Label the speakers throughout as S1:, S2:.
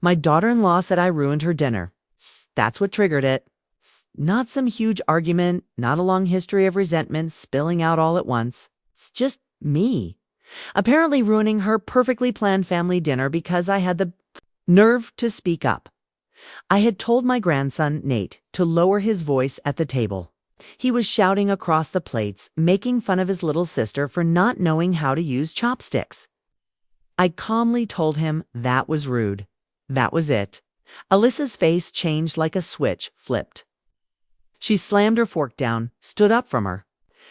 S1: My daughter-in-law said I ruined her dinner. That's what triggered it. Not some huge argument, not a long history of resentment spilling out all at once. It's just me. Apparently ruining her perfectly planned family dinner because I had the nerve to speak up. I had told my grandson, Nate, to lower his voice at the table. He was shouting across the plates, making fun of his little sister for not knowing how to use chopsticks. I calmly told him that was rude. That was it. Alyssa's face changed like a switch flipped. She slammed her fork down, stood up from her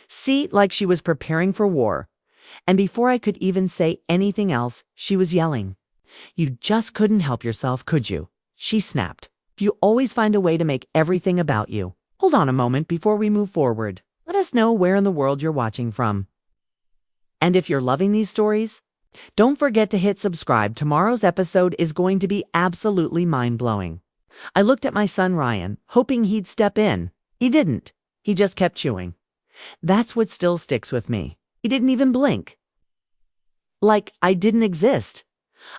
S1: seat like she was preparing for war. And before I could even say anything else, she was yelling. "You just couldn't help yourself, could you?" she snapped. "You always find a way to make everything about you. Hold on a moment before we move forward. Let us know where in the world you're watching from. And if you're loving these stories, don't forget to hit subscribe. Tomorrow's episode is going to be absolutely mind-blowing." I looked at my son Ryan, hoping he'd step in. He didn't. He just kept chewing. That's what still sticks with me. He didn't even blink. Like I didn't exist.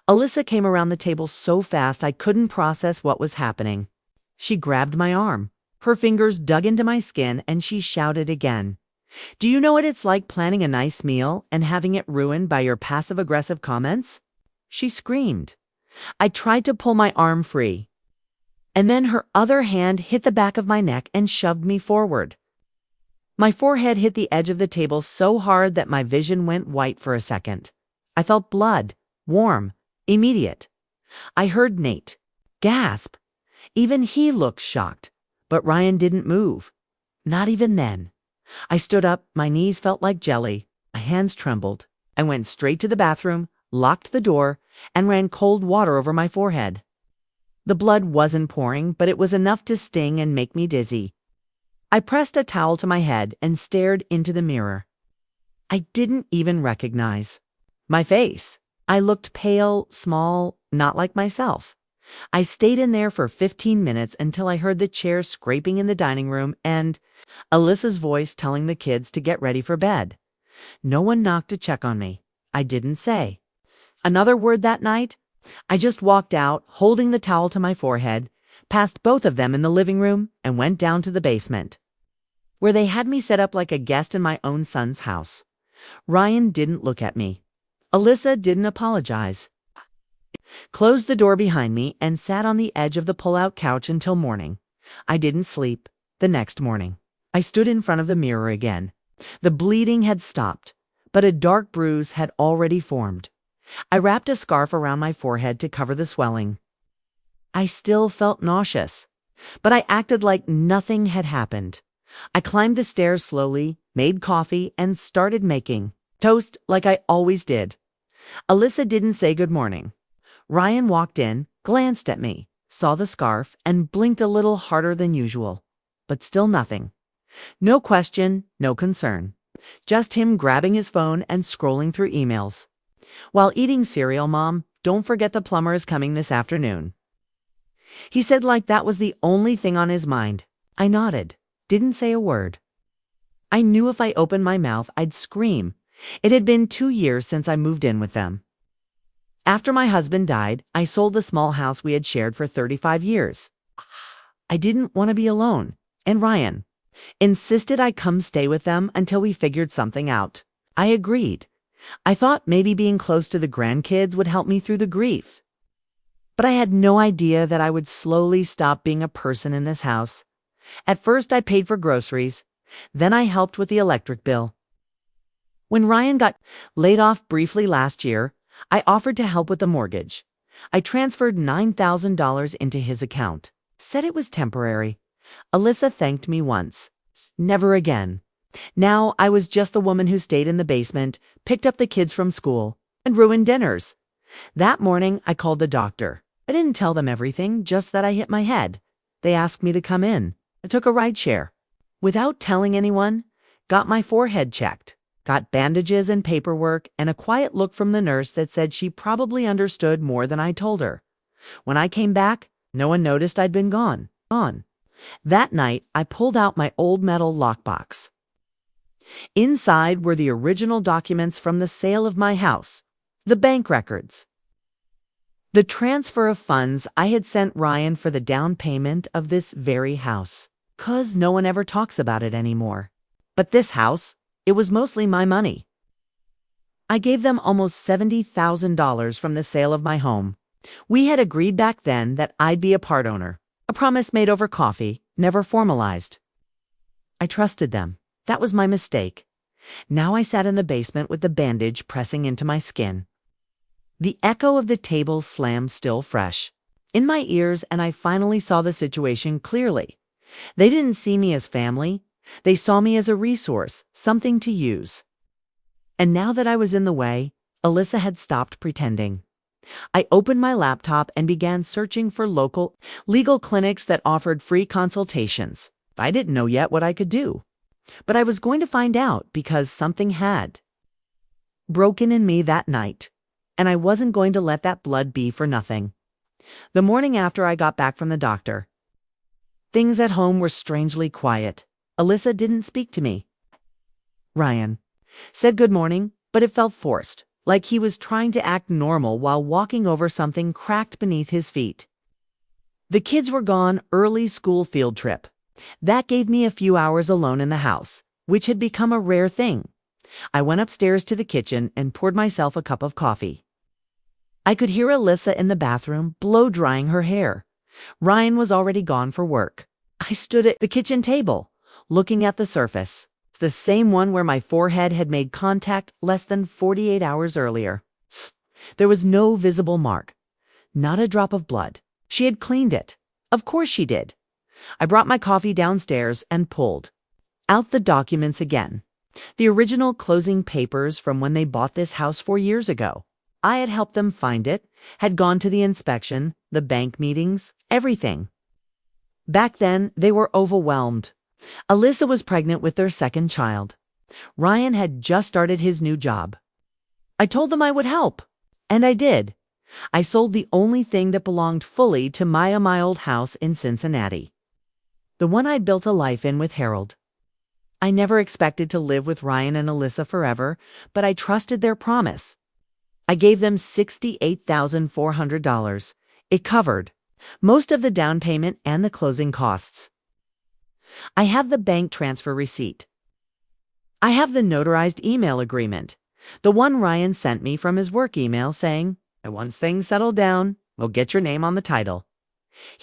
S1: Alyssa came around the table so fast I couldn't process what was happening. She grabbed my arm. Her fingers dug into my skin and she shouted again. "Do you know what it's like planning a nice meal and having it ruined by your passive-aggressive comments?" She screamed. I tried to pull my arm free. And then her other hand hit the back of my neck and shoved me forward. My forehead hit the edge of the table so hard that my vision went white for a second. I felt blood, warm, immediate. I heard Nate gasp. Even he looked shocked, but Ryan didn't move. Not even then. I stood up, my knees felt like jelly, my hands trembled. I went straight to the bathroom, locked the door, and ran cold water over my forehead. The blood wasn't pouring, but it was enough to sting and make me dizzy. I pressed a towel to my head and stared into the mirror. I didn't even recognize my face. I looked pale, small, not like myself. I stayed in there for 15 minutes until I heard the chairs scraping in the dining room and Alyssa's voice telling the kids to get ready for bed. No one knocked to check on me. I didn't say another word that night. I just walked out, holding the towel to my forehead, past both of them in the living room, and went down to the basement, where they had me set up like a guest in my own son's house. Ryan didn't look at me. Alyssa didn't apologize. Closed the door behind me and sat on the edge of the pull-out couch until morning. I didn't sleep. The next morning, I stood in front of the mirror again. The bleeding had stopped, but a dark bruise had already formed. I wrapped a scarf around my forehead to cover the swelling. I still felt nauseous, but I acted like nothing had happened. I climbed the stairs slowly, made coffee, and started making toast like I always did. Alyssa didn't say good morning. Ryan walked in, glanced at me, saw the scarf, and blinked a little harder than usual. But still nothing. No question, no concern. Just him grabbing his phone and scrolling through emails. "While eating cereal, Mom, don't forget the plumber is coming this afternoon." He said like that was the only thing on his mind. I nodded, didn't say a word. I knew if I opened my mouth, I'd scream. It had been 2 years since I moved in with them. After my husband died, I sold the small house we had shared for 35 years. I didn't want to be alone, and Ryan insisted I come stay with them until we figured something out. I agreed. I thought maybe being close to the grandkids would help me through the grief. But I had no idea that I would slowly stop being a person in this house. At first, I paid for groceries. Then I helped with the electric bill. When Ryan got laid off briefly last year, I offered to help with the mortgage. I transferred $9,000 into his account. Said it was temporary. Alyssa thanked me once. Never again. Now I was just the woman who stayed in the basement, picked up the kids from school, and ruined dinners. That morning, I called the doctor. I didn't tell them everything, just that I hit my head. They asked me to come in. I took a ride share. Without telling anyone, got my forehead checked, got bandages and paperwork, and a quiet look from the nurse that said she probably understood more than I told her. When I came back, no one noticed I'd been gone. That night, I pulled out my old metal lockbox. Inside were the original documents from the sale of my house, the bank records, The transfer of funds I had sent Ryan for the down payment of this very house. 'Cause no one ever talks about it anymore. But this house, it was mostly my money. I gave them almost $70,000 from the sale of my home. We had agreed back then that I'd be a part owner, a promise made over coffee, never formalized. I trusted them. That was my mistake. Now I sat in the basement with the bandage pressing into my skin. The echo of the table slam still fresh in my ears, and I finally saw the situation clearly. They didn't see me as family. They saw me as a resource, something to use. And now that I was in the way, Alyssa had stopped pretending. I opened my laptop and began searching for local legal clinics that offered free consultations. I didn't know yet what I could do, but I was going to find out because something had broken in me that night, and I wasn't going to let that blood be for nothing. The morning after I got back from the doctor, things at home were strangely quiet. Alyssa didn't speak to me. Ryan said good morning, but it felt forced, like he was trying to act normal while walking over something cracked beneath his feet. The kids were gone, early school field trip. That gave me a few hours alone in the house, which had become a rare thing. I went upstairs to the kitchen and poured myself a cup of coffee. I could hear Alyssa in the bathroom blow-drying her hair. Ryan was already gone for work. I stood at the kitchen table, looking at the surface. It's the same one where my forehead had made contact less than 48 hours earlier. There was no visible mark, not a drop of blood. She had cleaned it. Of course she did. I brought my coffee downstairs and pulled out the documents again. The original closing papers from when they bought this house 4 years ago. I had helped them find it, had gone to the inspection, the bank meetings, everything. Back then, they were overwhelmed. Alyssa was pregnant with their second child. Ryan had just started his new job. I told them I would help, and I did. I sold the only thing that belonged fully to my old house in Cincinnati, the one I'd built a life in with Harold. I never expected to live with Ryan and Alyssa forever, but I trusted their promise. I gave them $68,400. It covered most of the down payment and the closing costs. I have the bank transfer receipt. I have the notarized email agreement, the one Ryan sent me from his work email saying, once things settle down, we'll get your name on the title.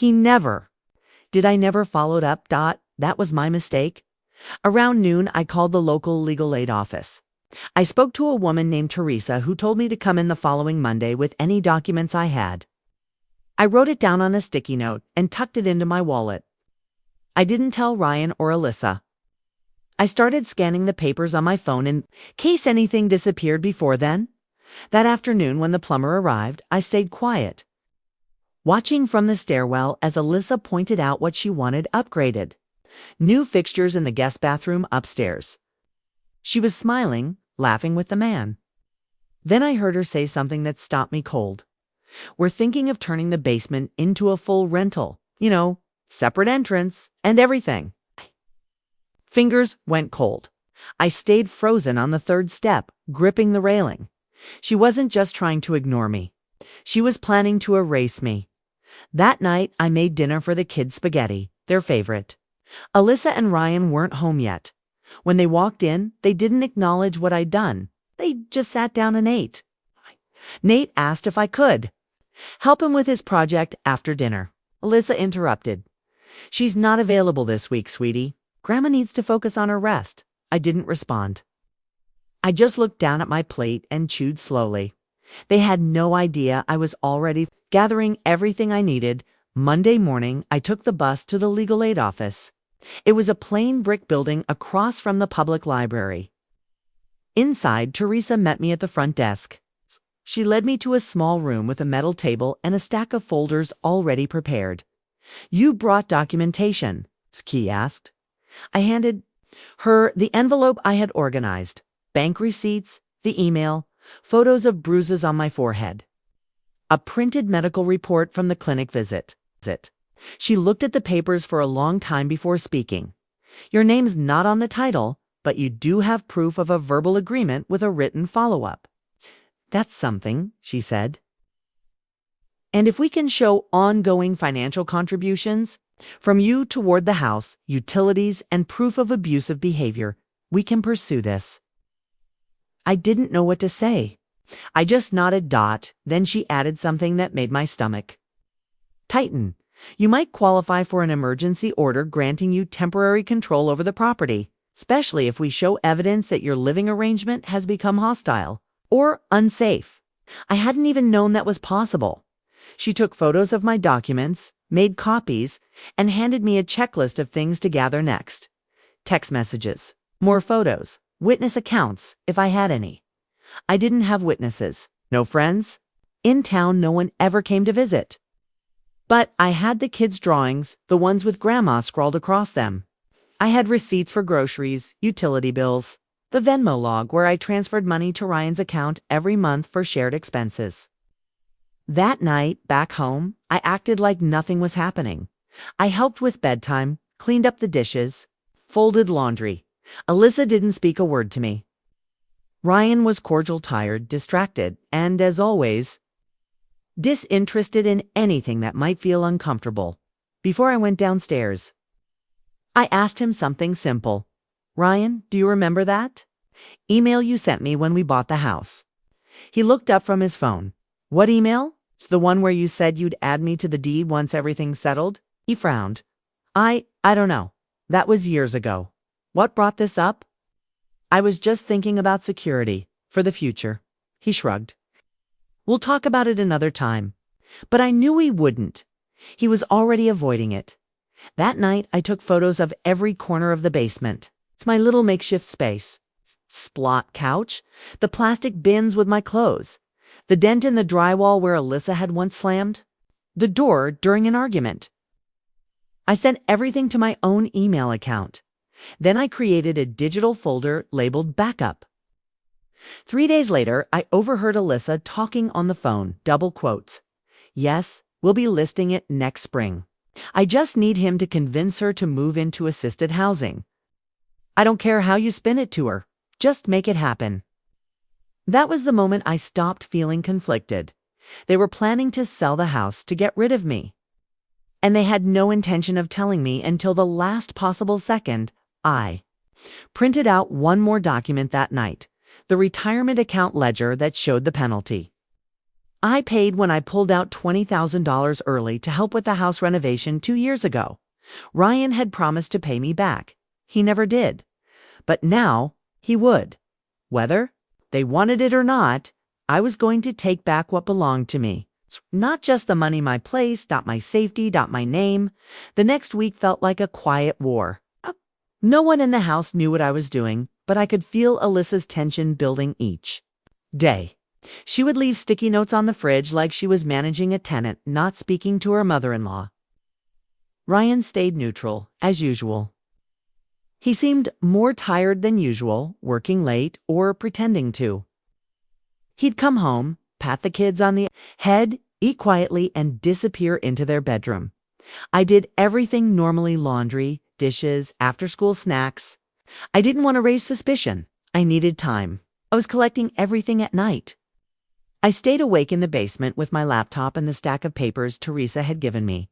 S1: I never followed up. That was my mistake. Around noon, I called the local legal aid office. I spoke to a woman named Teresa who told me to come in the following Monday with any documents I had. I wrote it down on a sticky note and tucked it into my wallet. I didn't tell Ryan or Alyssa. I started scanning the papers on my phone in case anything disappeared before then. That afternoon, when the plumber arrived, I stayed quiet, watching from the stairwell as Alyssa pointed out what she wanted upgraded. New fixtures in the guest bathroom upstairs. She was smiling, laughing with the man. Then I heard her say something that stopped me cold. We're thinking of turning the basement into a full rental. Separate entrance and everything. Fingers went cold. I stayed frozen on the third step, gripping the railing. She wasn't just trying to ignore me. She was planning to erase me. That night, I made dinner for the kids' spaghetti, their favorite. Alyssa and Ryan weren't home yet. When they walked in, they didn't acknowledge what I'd done. They just sat down and ate. Nate asked if I could help him with his project after dinner. Alyssa interrupted. She's not available this week, sweetie. Grandma needs to focus on her rest. I didn't respond. I just looked down at my plate and chewed slowly. They had no idea I was already gathering everything I needed. Monday morning, I took the bus to the legal aid office. It was a plain brick building across from the public library. Inside, Teresa met me at the front desk. She led me to a small room with a metal table and a stack of folders already prepared. You brought documentation, she asked. I handed her the envelope I had organized. Bank receipts, the email, photos of bruises on my forehead. A printed medical report from the clinic visit. She looked at the papers for a long time before speaking. Your name's not on the title, but you do have proof of a verbal agreement with a written follow-up. That's something, she said. And if we can show ongoing financial contributions from you toward the house, utilities, and proof of abusive behavior, we can pursue this." I didn't know what to say. I just nodded. Then she added something that made my stomach tighten. "You might qualify for an emergency order granting you temporary control over the property, especially if we show evidence that your living arrangement has become hostile or unsafe." I hadn't even known that was possible. She took photos of my documents, made copies, and handed me a checklist of things to gather next. Text messages, more photos, witness accounts, if I had any. I didn't have witnesses, no friends. In town, no one ever came to visit. But I had the kids' drawings, the ones with grandma scrawled across them. I had receipts for groceries, utility bills, the Venmo log where I transferred money to Ryan's account every month for shared expenses. That night, back home, I acted like nothing was happening. I helped with bedtime, cleaned up the dishes, folded laundry. Alyssa didn't speak a word to me. Ryan was cordial, tired, distracted, and, as always, disinterested in anything that might feel uncomfortable. Before I went downstairs, I asked him something simple. "Ryan, do you remember that email you sent me when we bought the house?" He looked up from his phone. "What email? It's the one where you said you'd add me to the deed once everything's settled?" He frowned. I don't know. That was years ago. What brought this up?" "I was just thinking about security for the future." He shrugged. "We'll talk about it another time." But I knew he wouldn't. He was already avoiding it. That night, I took photos of every corner of the basement. It's my little makeshift space. Splot couch, the plastic bins with my clothes, the dent in the drywall where Alyssa had once slammed, the door during an argument. I sent everything to my own email account. Then I created a digital folder labeled Backup. 3 days later, I overheard Alyssa talking on the phone, double quotes. "Yes, we'll be listing it next spring. I just need him to convince her to move into assisted housing. I don't care how you spin it to her. Just make it happen." That was the moment I stopped feeling conflicted. They were planning to sell the house to get rid of me. And they had no intention of telling me until the last possible second. I printed out one more document that night, the retirement account ledger that showed the penalty. I paid when I pulled out $20,000 early to help with the house renovation 2 years ago. Ryan had promised to pay me back. He never did. But now he would. Whether they wanted it or not, I was going to take back what belonged to me. Not just the money, my place, my safety, my name. The next week felt like a quiet war. No one in the house knew what I was doing, but I could feel Alyssa's tension building each day. She would leave sticky notes on the fridge like she was managing a tenant, not speaking to her mother-in-law. Ryan stayed neutral, as usual. He seemed more tired than usual, working late or pretending to. He'd come home, pat the kids on the head, eat quietly, and disappear into their bedroom. I did everything normally: laundry, dishes, after-school snacks. I didn't want to raise suspicion. I needed time. I was collecting everything at night. I stayed awake in the basement with my laptop and the stack of papers Teresa had given me.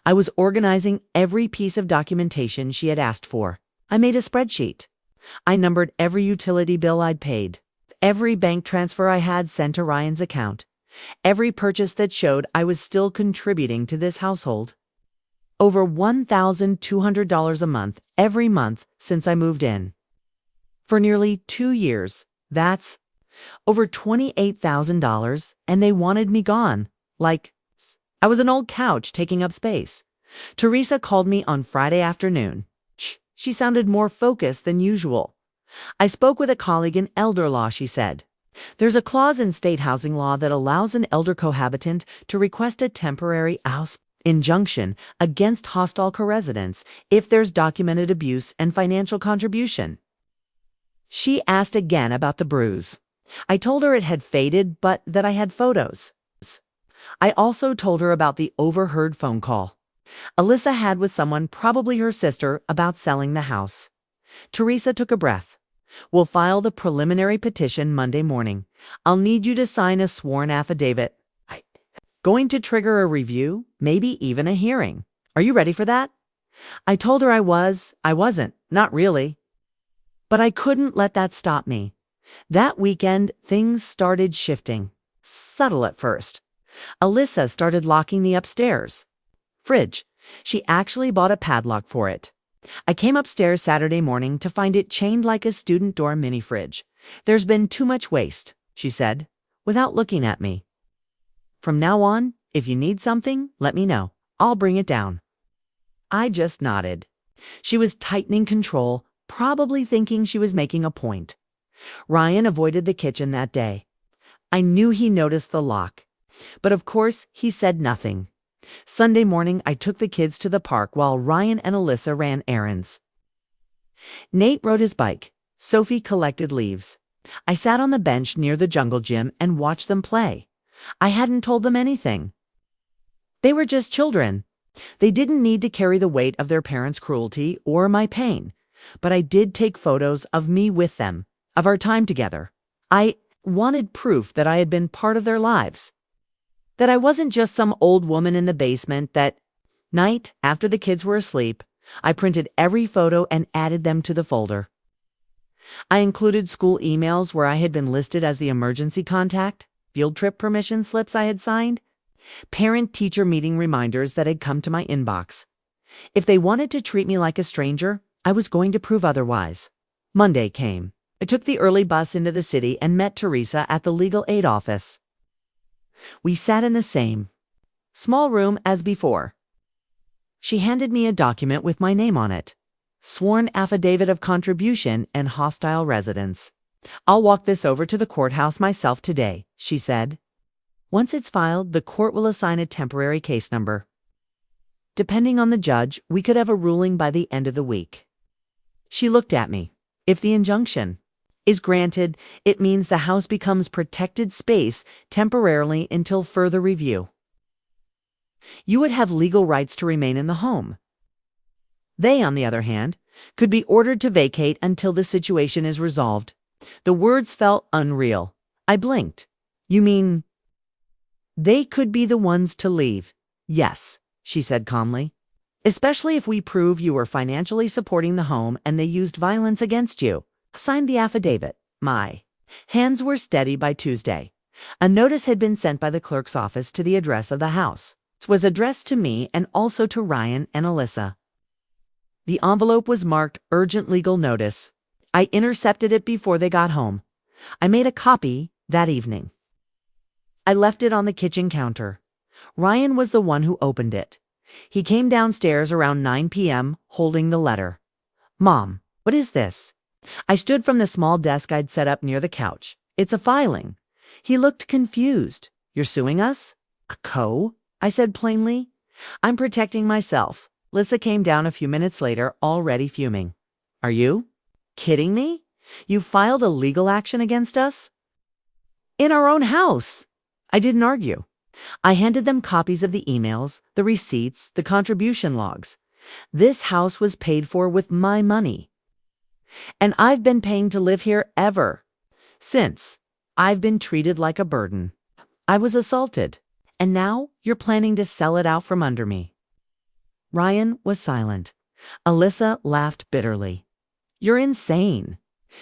S1: I was organizing every piece of documentation she had asked for. I made a spreadsheet. I numbered every utility bill I'd paid, every bank transfer I had sent to Ryan's account, every purchase that showed I was still contributing to this household. Over $1,200 a month, every month since I moved in. For nearly 2 years, that's over $28,000, and they wanted me gone. Like I was an old couch taking up space. Teresa called me on Friday afternoon. She sounded more focused than usual. "I spoke with a colleague in elder law," she said. "There's a clause in state housing law that allows an elder cohabitant to request a temporary house injunction against hostile co-residents if there's documented abuse and financial contribution." She asked again about the bruise. I told her it had faded, but that I had photos. I also told her about the overheard phone call Alyssa had with someone, probably her sister, about selling the house. Teresa took a breath. "We'll file the preliminary petition Monday morning. I'll need you to sign a sworn affidavit." going to trigger a review, maybe even a hearing. Are you ready for that? I told her I wasn't, not really. But I couldn't let that stop me. That weekend, things started shifting. Subtle at first. Alyssa started locking the upstairs fridge. She actually bought a padlock for it. I came upstairs Saturday morning to find it chained like a student dorm mini fridge. There's been too much waste, she said, without looking at me. From now on, if you need something, let me know. I'll bring it down. I just nodded. She was tightening control, probably thinking she was making a point. Ryan avoided the kitchen that day. I knew he noticed the lock, but of course he said nothing. Sunday morning, I took the kids to the park while Ryan and Alyssa ran errands. Nate rode his bike. Sophie collected leaves. I sat on the bench near the jungle gym and watched them play. I hadn't told them anything. They were just children. They didn't need to carry the weight of their parents' cruelty or my pain, but I did take photos of me with them, of our time together. I wanted proof that I had been part of their lives. That I wasn't just some old woman in the basement. That night, after the kids were asleep, I printed every photo and added them to the folder. I included school emails where I had been listed as the emergency contact, field trip permission slips I had signed, parent-teacher meeting reminders that had come to my inbox. If they wanted to treat me like a stranger, I was going to prove otherwise. Monday came. I took the early bus into the city and met Teresa at the legal aid office. We sat in the same small room as before. She handed me a document with my name on it. Sworn affidavit of contribution and hostile residence. I'll walk this over to the courthouse myself today, she said. Once it's filed, the court will assign a temporary case number. Depending on the judge, we could have a ruling by the end of the week. She looked at me. If the injunction is granted, it means the house becomes protected space temporarily until further review. You would have legal rights to remain in the home. They, on the other hand, could be ordered to vacate until the situation is resolved. The words felt unreal. I blinked. You mean they could be the ones to leave? Yes, she said calmly. Especially if we prove you were financially supporting the home and they used violence against you. Signed the affidavit. My hands were steady by Tuesday. A notice had been sent by the clerk's office to the address of the house. It was addressed to me and also to Ryan and Alyssa. The envelope was marked Urgent Legal Notice. I intercepted it before they got home. I made a copy that evening. I left it on the kitchen counter. Ryan was the one who opened it. He came downstairs around 9 p.m. holding the letter. Mom, what is this? I stood from the small desk I'd set up near the couch. It's a filing. He looked confused. You're suing us? A co? I said plainly. I'm protecting myself. Alyssa came down a few minutes later, already fuming. Are you kidding me? You filed a legal action against us? In our own house. I didn't argue. I handed them copies of the emails, the receipts, the contribution logs. This house was paid for with my money. And I've been paying to live here ever since. I've been treated like a burden. I was assaulted. And now you're planning to sell it out from under me. Ryan was silent. Alyssa laughed bitterly. You're insane.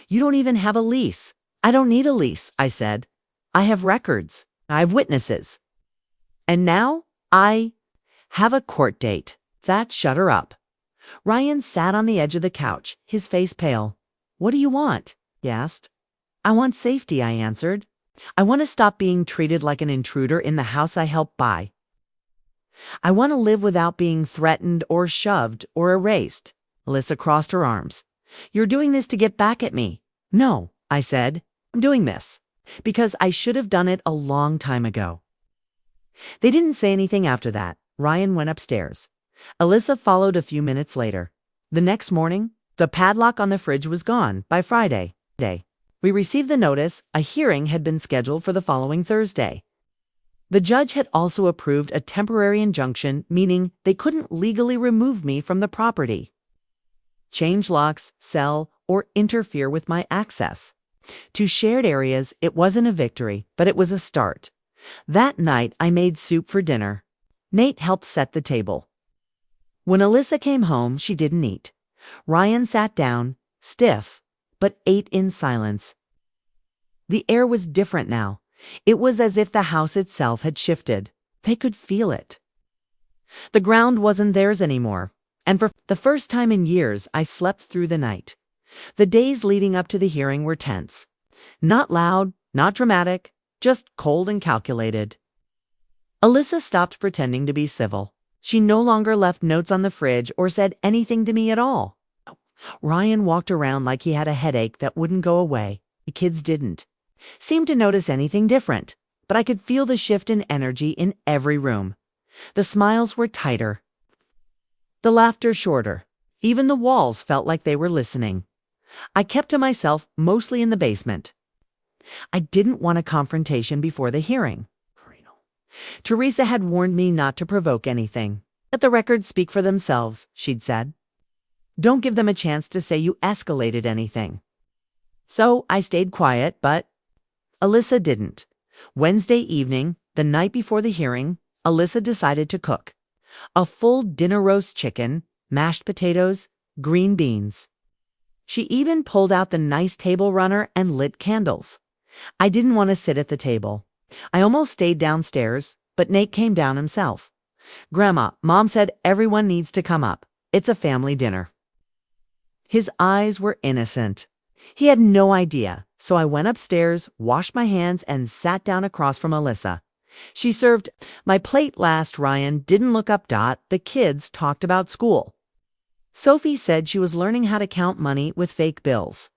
S1: You don't even have a lease. I don't need a lease, I said. I have records. I have witnesses. And now I have a court date. That shut her up. Ryan sat on the edge of the couch, his face pale. What do you want? He asked. I want safety, I answered. I want to stop being treated like an intruder in the house I helped buy. I want to live without being threatened or shoved or erased. Alyssa crossed her arms. You're doing this to get back at me. No, I said. I'm doing this because I should have done it a long time ago. They didn't say anything after that. Ryan went upstairs. Alyssa followed a few minutes later. The next morning, the padlock on the fridge was gone by Friday. We received the notice. A hearing had been scheduled for the following Thursday. The judge had also approved a temporary injunction, meaning they couldn't legally remove me from the property, change locks, sell, or interfere with my access to shared areas. It wasn't a victory, but it was a start. That night, I made soup for dinner. Nate helped set the table. When Alyssa came home, she didn't eat. Ryan sat down, stiff, but ate in silence. The air was different now. It was as if the house itself had shifted. They could feel it. The ground wasn't theirs anymore, and for the first time in years, I slept through the night. The days leading up to the hearing were tense. Not loud, not dramatic, just cold and calculated. Alyssa stopped pretending to be civil. She no longer left notes on the fridge or said anything to me at all. Ryan walked around like he had a headache that wouldn't go away. The kids didn't seem to notice anything different, but I could feel the shift in energy in every room. The smiles were tighter, the laughter shorter. Even the walls felt like they were listening. I kept to myself, mostly in the basement. I didn't want a confrontation before the hearing. Teresa had warned me not to provoke anything. Let the records speak for themselves, she'd said. Don't give them a chance to say you escalated anything. So I stayed quiet, but Alyssa didn't. Wednesday evening, the night before the hearing, Alyssa decided to cook. A full dinner roast chicken, mashed potatoes, green beans. She even pulled out the nice table runner and lit candles. I didn't want to sit at the table. I almost stayed downstairs, but Nate came down himself. Grandma, Mom said everyone needs to come up. It's a family dinner. His eyes were innocent. He had no idea, so I went upstairs, washed my hands, and sat down across from Alyssa. She served my plate last. Ryan didn't look up. The kids talked about school. Sophie said she was learning how to count money with fake bills.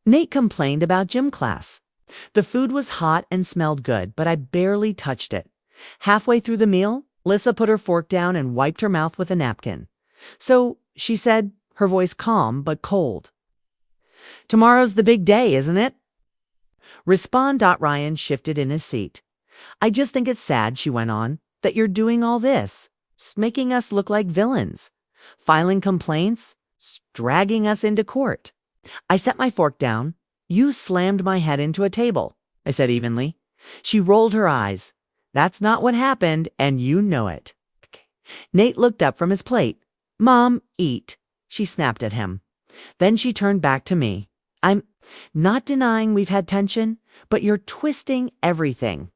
S1: Nate complained about gym class. The food was hot and smelled good, but I barely touched it. Halfway through the meal, Alyssa put her fork down and wiped her mouth with a napkin. So she said, her voice calm but cold, "Tomorrow's the big day, isn't it?" Respond. Ryan shifted in his seat. "I just think it's sad," she went on, "that you're doing all this, making us look like villains, filing complaints, dragging us into court." I set my fork down. "You slammed my head into a table," I said evenly. She rolled her eyes. "That's not what happened, and you know it." Nate looked up from his plate. "Mom, eat," she snapped at him. Then she turned back to me. "I'm not denying we've had tension, but you're twisting everything.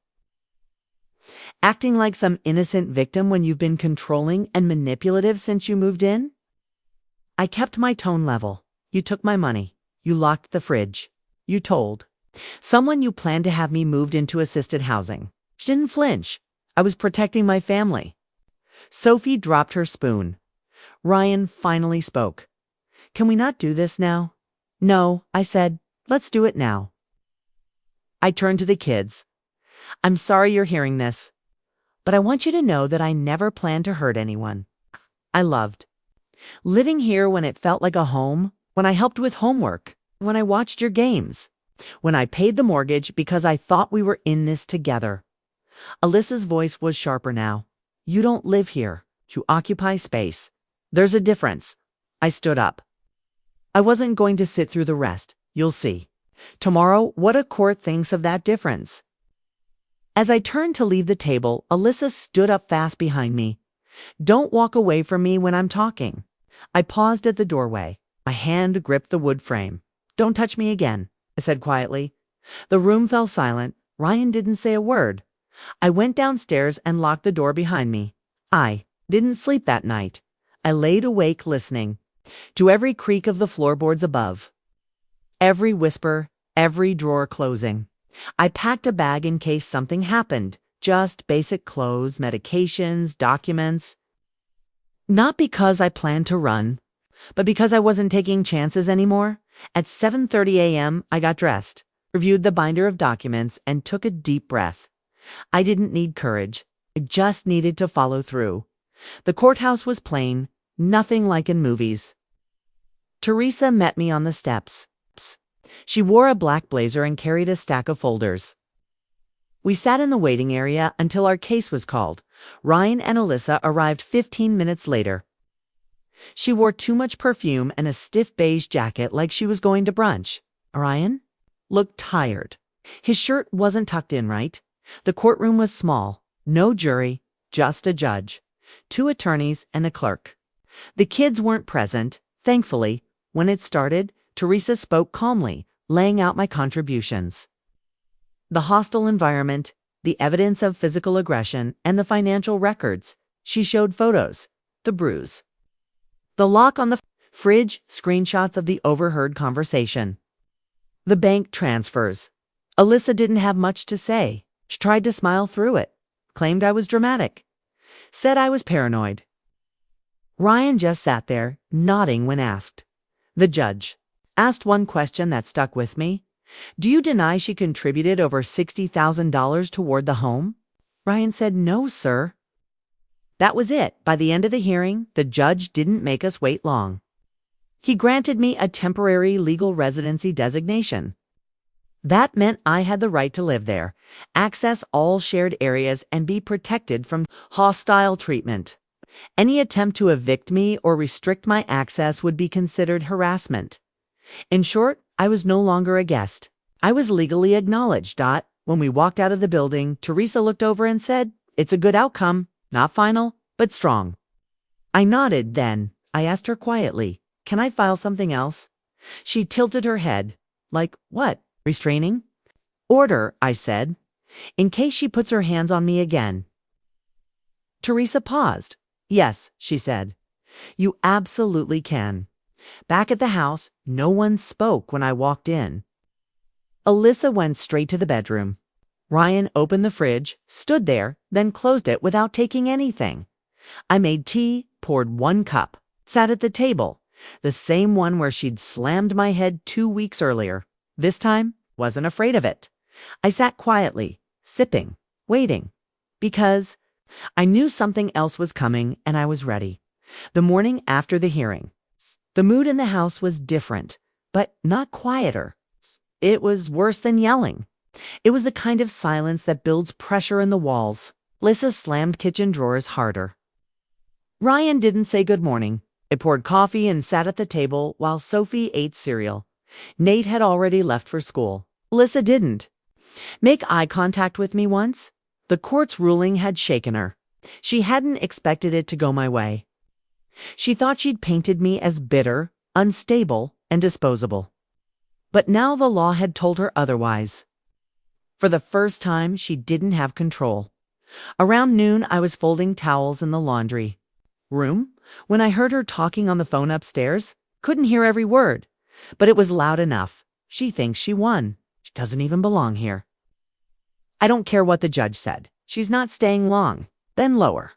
S1: Acting like some innocent victim when you've been controlling and manipulative since you moved in." I kept my tone level. "You took my money. You locked the fridge. You told someone you planned to have me moved into assisted housing." She didn't flinch. I was protecting my family. Sophie dropped her spoon. Ryan finally spoke. "Can we not do this now?" "No," I said. "Let's do it now." I turned to the kids. "I'm sorry you're hearing this, but I want you to know that I never planned to hurt anyone. I loved living here when it felt like a home, when I helped with homework, when I watched your games, when I paid the mortgage because I thought we were in this together." Alyssa's voice was sharper now. "You don't live here. You occupy space. There's a difference." I stood up. "I wasn't going to sit through the rest. You'll see tomorrow what a court thinks of that difference." As I turned to leave the table, Alyssa stood up fast behind me. "Don't walk away from me when I'm talking." I paused at the doorway. My hand gripped the wood frame. "Don't touch me again," I said quietly. The room fell silent. Ryan didn't say a word. I went downstairs and locked the door behind me. I didn't sleep that night. I laid awake listening to every creak of the floorboards above, every whisper, every drawer closing. I packed a bag in case something happened. Just basic clothes, medications, documents. Not because I planned to run, but because I wasn't taking chances anymore. At 7:30 a.m., I got dressed, reviewed the binder of documents, and took a deep breath. I didn't need courage. I just needed to follow through. The courthouse was plain, nothing like in movies. Teresa met me on the steps. She wore a black blazer and carried a stack of folders. We sat in the waiting area until our case was called. Ryan and Alyssa arrived 15 minutes later. She wore too much perfume and a stiff beige jacket like she was going to brunch. Ryan looked tired. His shirt wasn't tucked in right. The courtroom was small, no jury, just a judge, 2 attorneys, and a clerk. The kids weren't present, thankfully. When it started, Teresa spoke calmly, laying out my contributions. The hostile environment, the evidence of physical aggression, and the financial records. She showed photos, the bruise, the lock on the fridge, screenshots of the overheard conversation, the bank transfers. Alyssa didn't have much to say. She tried to smile through it, claimed I was dramatic, said I was paranoid. Ryan just sat there, nodding when asked. The judge asked one question that stuck with me. Do you deny she contributed over $60,000 toward the home? Ryan said, no, sir. That was it. By the end of the hearing, the judge didn't make us wait long. He granted me a temporary legal residency designation. That meant I had the right to live there, access all shared areas, and be protected from hostile treatment. Any attempt to evict me or restrict my access would be considered harassment. In short, I was no longer a guest. I was legally acknowledged. When we walked out of the building, Teresa looked over and said, it's a good outcome, not final, but strong. I nodded. Then I asked her quietly, can I file something else? She tilted her head. Like what? Restraining order, I said, in case she puts her hands on me again. Teresa paused. Yes, she said. You absolutely can. Back at the house, no one spoke when I walked in. Alyssa went straight to the bedroom. Ryan opened the fridge, stood there, then closed it without taking anything. I made tea, poured 1 cup, sat at the table, the same one where she'd slammed my head 2 weeks earlier. This time, wasn't afraid of it. I sat quietly, sipping, waiting, because I knew something else was coming and I was ready. The morning after the hearing, the mood in the house was different, but not quieter. It was worse than yelling. It was the kind of silence that builds pressure in the walls. Alyssa slammed kitchen drawers harder. Ryan didn't say good morning. I poured coffee and sat at the table while Sophie ate cereal. Nate had already left for school. Alyssa didn't make eye contact with me once. The court's ruling had shaken her. She hadn't expected it to go my way. She thought she'd painted me as bitter, unstable, and disposable. But now the law had told her otherwise. For the first time, she didn't have control. Around noon, I was folding towels in the laundry room when I heard her talking on the phone upstairs. Couldn't hear every word, but it was loud enough. She thinks she won. She doesn't even belong here. I don't care what the judge said. She's not staying long. Then lower.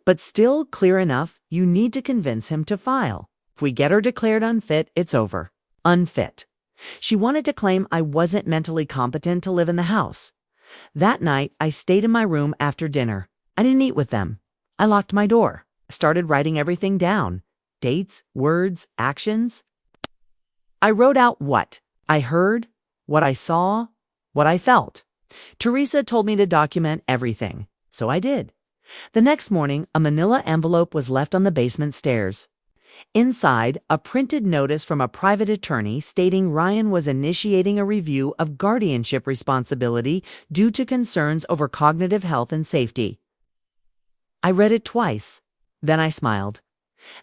S1: But still clear enough, you need to convince him to file. If we get her declared unfit, it's over. Unfit. She wanted to claim I wasn't mentally competent to live in the house. That night, I stayed in my room after dinner. I didn't eat with them. I locked my door. I started writing everything down. Dates, words, actions. I wrote out what I heard, what I saw, what I felt. Teresa told me to document everything, so I did. The next morning, a manila envelope was left on the basement stairs. Inside, a printed notice from a private attorney stating Ryan was initiating a review of guardianship responsibility due to concerns over cognitive health and safety. I read it twice. Then I smiled.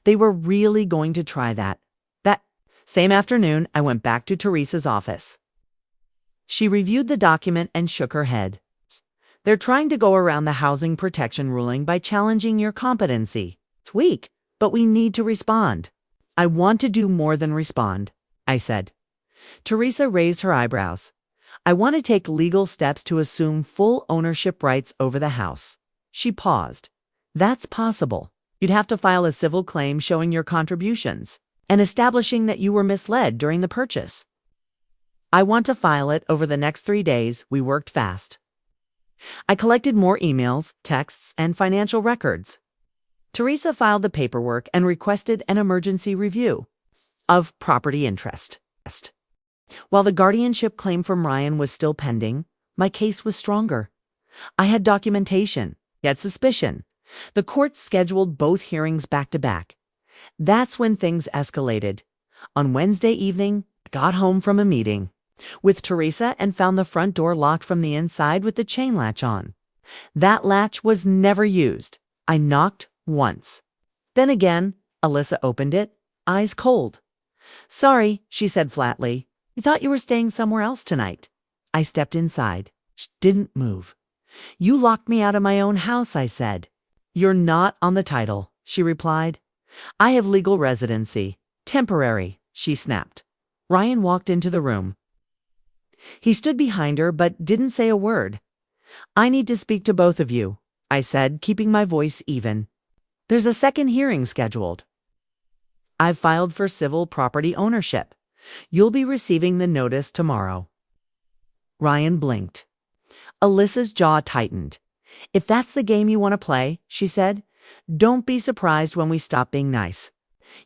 S1: They were really going to try that. That same afternoon, I went back to Teresa's office. She reviewed the document and shook her head. They're trying to go around the housing protection ruling by challenging your competency. It's weak, but we need to respond. I want to do more than respond, I said. Teresa raised her eyebrows. I want to take legal steps to assume full ownership rights over the house. She paused. That's possible. You'd have to file a civil claim showing your contributions and establishing that you were misled during the purchase. I want to file it over the next 3 days. We worked fast. I collected more emails, texts, and financial records. Teresa filed the paperwork and requested an emergency review of property interest. While the guardianship claim from Ryan was still pending, my case was stronger. I had documentation, yet suspicion. The court scheduled both hearings back to back. That's when things escalated. On Wednesday evening, I got home from a meeting. with Teresa and found the front door locked from the inside with the chain latch on. That latch was never used. I knocked once. Then again, Alyssa opened it, eyes cold. "Sorry," she said flatly. "We thought you were staying somewhere else tonight." I stepped inside. She didn't move. "You locked me out of my own house," I said. "You're not on the title," she replied. "I have legal residency. Temporary," she snapped. Ryan walked into the room. He stood behind her but didn't say a word. "I need to speak to both of you," I said, keeping my voice even. "There's a second hearing scheduled. I've filed for civil property ownership. You'll be receiving the notice tomorrow." Ryan blinked. Alyssa's jaw tightened. "If that's the game you want to play," she said, "don't be surprised when we stop being nice."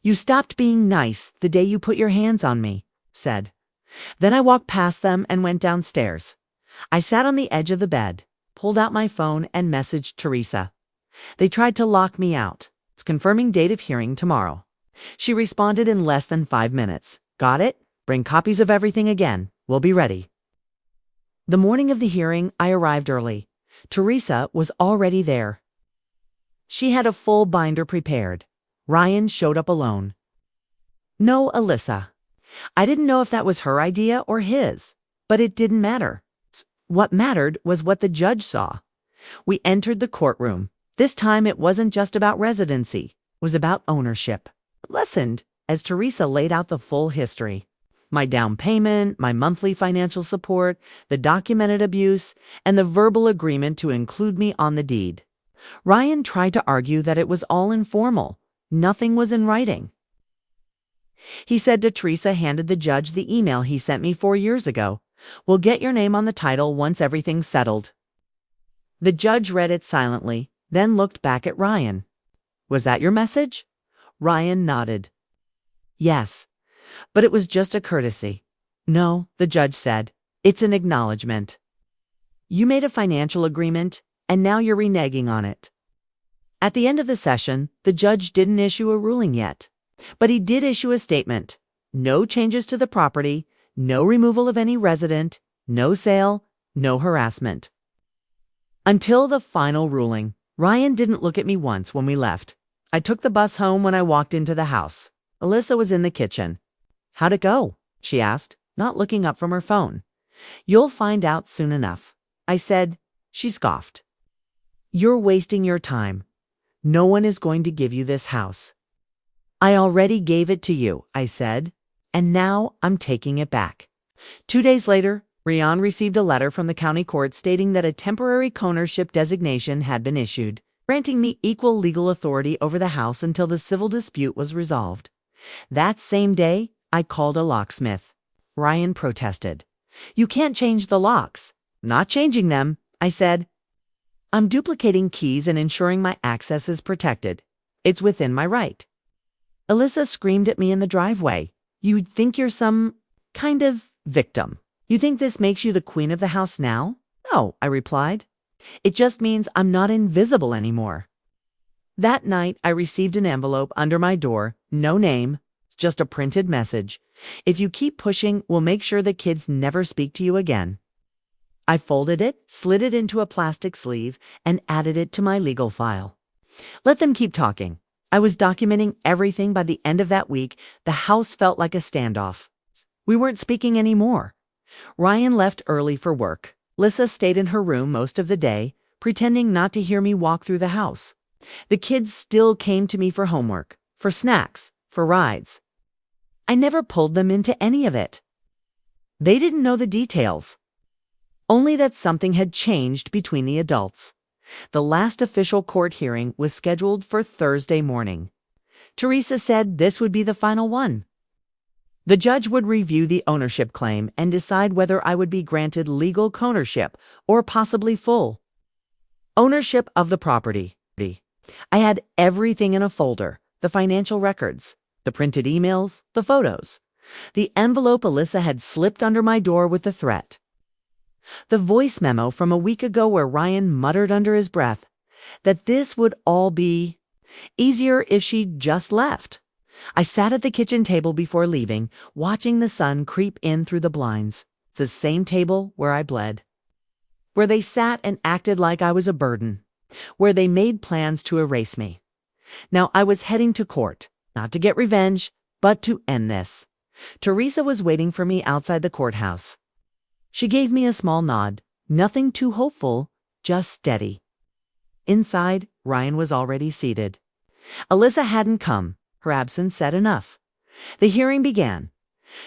S1: "You stopped being nice the day you put your hands on me," said. Then I walked past them and went downstairs. I sat on the edge of the bed, pulled out my phone and messaged Teresa. "They tried to lock me out. It's confirming date of hearing tomorrow." She responded in less than 5 minutes. "Got it? Bring copies of everything again. We'll be ready." The morning of the hearing, I arrived early. Teresa was already there. She had a full binder prepared. Ryan showed up alone. No Alyssa. I didn't know if that was her idea or his, but it didn't matter. What mattered was what the judge saw. We entered the courtroom. This time it wasn't just about residency. It was about ownership. I listened as Teresa laid out the full history. My down payment, my monthly financial support, the documented abuse, and the verbal agreement to include me on the deed. Ryan tried to argue that it was all informal. Nothing was in writing. He said to Teresa handed the judge the email he sent me 4 years ago. "We'll get your name on the title once everything's settled." The judge read it silently, then looked back at Ryan. "Was that your message?" Ryan nodded. "Yes, but it was just a courtesy." "No," the judge said. "It's an acknowledgement. You made a financial agreement, and now you're reneging on it." At the end of the session, the judge didn't issue a ruling yet, but he did issue a statement. No changes to the property, no removal of any resident, no sale, no harassment. Until the final ruling, Ryan didn't look at me once when we left. I took the bus home when I walked into the house. Alyssa was in the kitchen. "How'd it go?" she asked, not looking up from her phone. "You'll find out soon enough," I said. She scoffed. "You're wasting your time. No one is going to give you this house." "I already gave it to you," I said, "and now I'm taking it back." 2 days later, Ryan received a letter from the county court stating that a temporary co-ownership designation had been issued, granting me equal legal authority over the house until the civil dispute was resolved. That same day, I called a locksmith. Ryan protested. "You can't change the locks." "Not changing them," I said. "I'm duplicating keys and ensuring my access is protected. It's within my right." Alyssa screamed at me in the driveway. "You'd think you're some kind of victim. You think this makes you the queen of the house now?" "No," I replied. "It just means I'm not invisible anymore." That night, I received an envelope under my door, no name, just a printed message. "If you keep pushing, we'll make sure the kids never speak to you again." I folded it, slid it into a plastic sleeve, and added it to my legal file. Let them keep talking. I was documenting everything. By the end of that week, the house felt like a standoff. We weren't speaking anymore. Ryan left early for work. Alyssa stayed in her room most of the day, pretending not to hear me walk through the house. The kids still came to me for homework, for snacks, for rides. I never pulled them into any of it. They didn't know the details, only that something had changed between the adults. The last official court hearing was scheduled for Thursday morning. Teresa said this would be the final one. The judge would review the ownership claim and decide whether I would be granted legal co-ownership or possibly full ownership of the property. I had everything in a folder, the financial records, the printed emails, the photos. The envelope Alyssa had slipped under my door with the threat. The voice memo from a week ago where Ryan muttered under his breath that this would all be easier if she just left. I sat at the kitchen table before leaving, watching the sun creep in through the blinds. It's the same table where I bled. Where they sat and acted like I was a burden. Where they made plans to erase me. Now I was heading to court, not to get revenge, but to end this. Teresa was waiting for me outside the courthouse. She gave me a small nod, nothing too hopeful, just steady. Inside, Ryan was already seated. Alyssa hadn't come. Her absence said enough. The hearing began.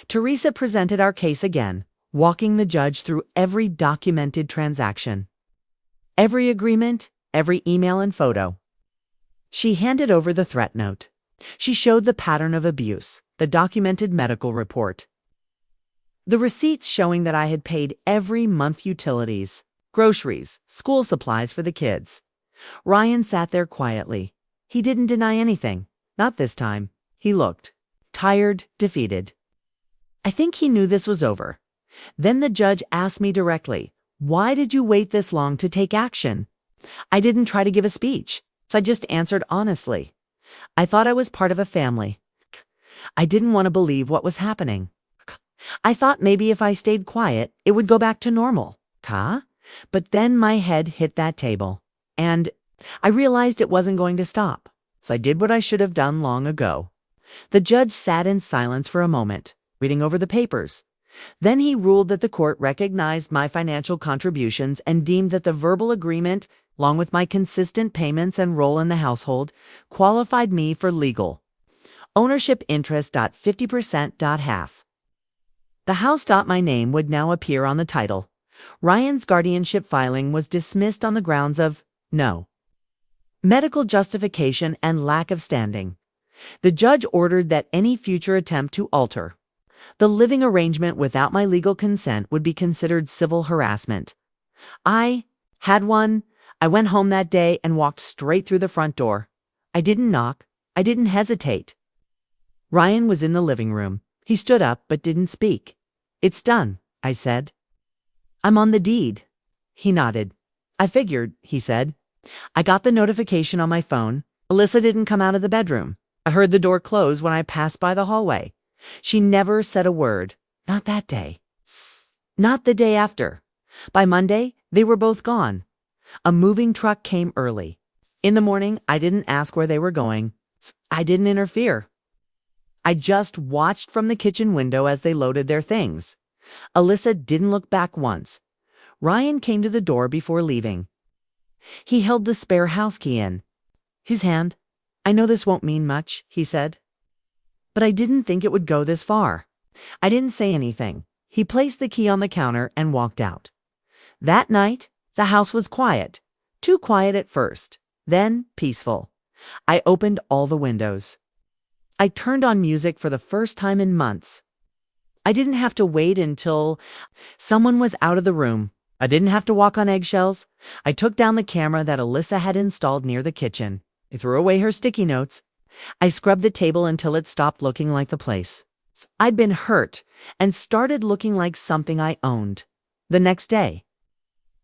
S1: Teresa presented our case again, walking the judge through every documented transaction. Every agreement, every email and photo. She handed over the threat note. She showed the pattern of abuse, the documented medical report. The receipts showing that I had paid every month utilities, groceries, school supplies for the kids. Ryan sat there quietly. He didn't deny anything. Not this time. He looked tired, defeated. I think he knew this was over. Then the judge asked me directly, "Why did you wait this long to take action?" I didn't try to give a speech, so I just answered honestly. I thought I was part of a family. I didn't want to believe what was happening. I thought maybe if I stayed quiet, it would go back to normal. But then my head hit that table, and I realized it wasn't going to stop. So I did what I should have done long ago. The judge sat in silence for a moment, reading over the papers. Then he ruled that the court recognized my financial contributions and deemed that the verbal agreement, along with my consistent payments and role in the household, qualified me for legal ownership interest. 50% half. The house. My name would now appear on the title. Ryan's guardianship filing was dismissed on the grounds of no medical justification and lack of standing. The judge ordered that any future attempt to alter the living arrangement without my legal consent would be considered civil harassment. I had one. I went home that day and walked straight through the front door. I didn't knock. I didn't hesitate. Ryan was in the living room. He stood up but didn't speak. "It's done," I said. "I'm on the deed." He nodded. "I figured," he said. "I got the notification on my phone. Alyssa didn't come out of the bedroom. I heard the door close when I passed by the hallway. She never said a word. Not that day. Not the day after. By Monday, they were both gone. A moving truck came early. In the morning, I didn't ask where they were going. I didn't interfere. I just watched from the kitchen window as they loaded their things. Alyssa didn't look back once. Ryan came to the door before leaving. He held the spare house key in his hand. "I know this won't mean much," he said. But I didn't think it would go this far. I didn't say anything. He placed the key on the counter and walked out. That night, the house was quiet. Too quiet at first, then peaceful. I opened all the windows. I turned on music for the first time in months. I didn't have to wait until someone was out of the room. I didn't have to walk on eggshells. I took down the camera that Alyssa had installed near the kitchen. I threw away her sticky notes. I scrubbed the table until it stopped looking like the place. I'd been hurt and started looking like something I owned. The next day,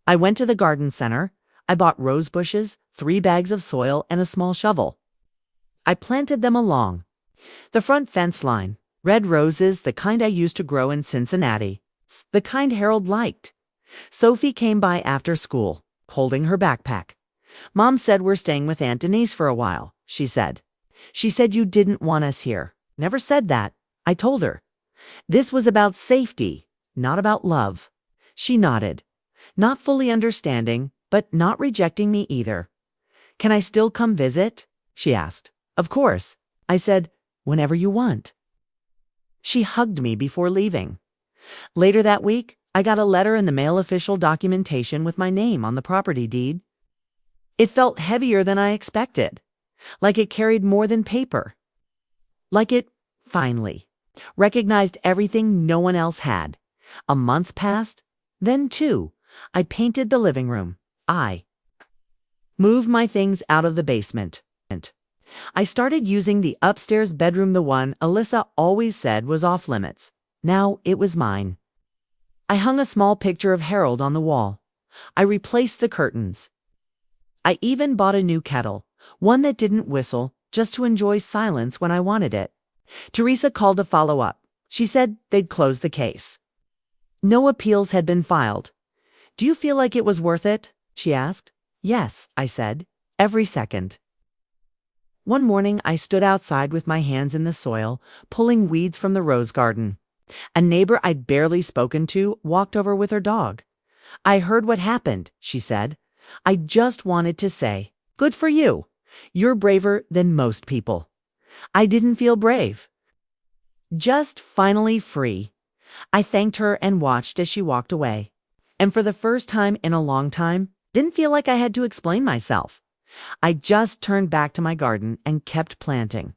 S1: I went to the garden center. I bought rose bushes, 3 bags of soil, and a small shovel. I planted them along the front fence line. Red roses, the kind I used to grow in Cincinnati. The kind Harold liked. Sophie came by after school, holding her backpack. "Mom said we're staying with Aunt Denise for a while," she said. "She said you didn't want us here." "Never said that," I told her. "This was about safety, not about love." She nodded, not fully understanding, but not rejecting me either. "Can I still come visit?" she asked. "Of course," I said, "whenever you want." She hugged me before leaving. Later that week, I got a letter in the mail, official documentation with my name on the property deed. It felt heavier than I expected, like it carried more than paper. Like it, finally, recognized everything no one else had. A month passed, then 2. I painted the living room. I moved my things out of the basement. I started using the upstairs bedroom, the one Alyssa always said was off limits. Now it was mine. I hung a small picture of Harold on the wall. I replaced the curtains. I even bought a new kettle, one that didn't whistle, just to enjoy silence when I wanted it. Teresa called to follow up. She said they'd close the case. No appeals had been filed. "Do you feel like it was worth it?" she asked. "Yes," I said. "Every second." One morning, I stood outside with my hands in the soil, pulling weeds from the rose garden. A neighbor I'd barely spoken to walked over with her dog. "I heard what happened," she said. "I just wanted to say, good for you. You're braver than most people." I didn't feel brave, just finally free. I thanked her and watched as she walked away. And for the first time in a long time, didn't feel like I had to explain myself. I just turned back to my garden and kept planting.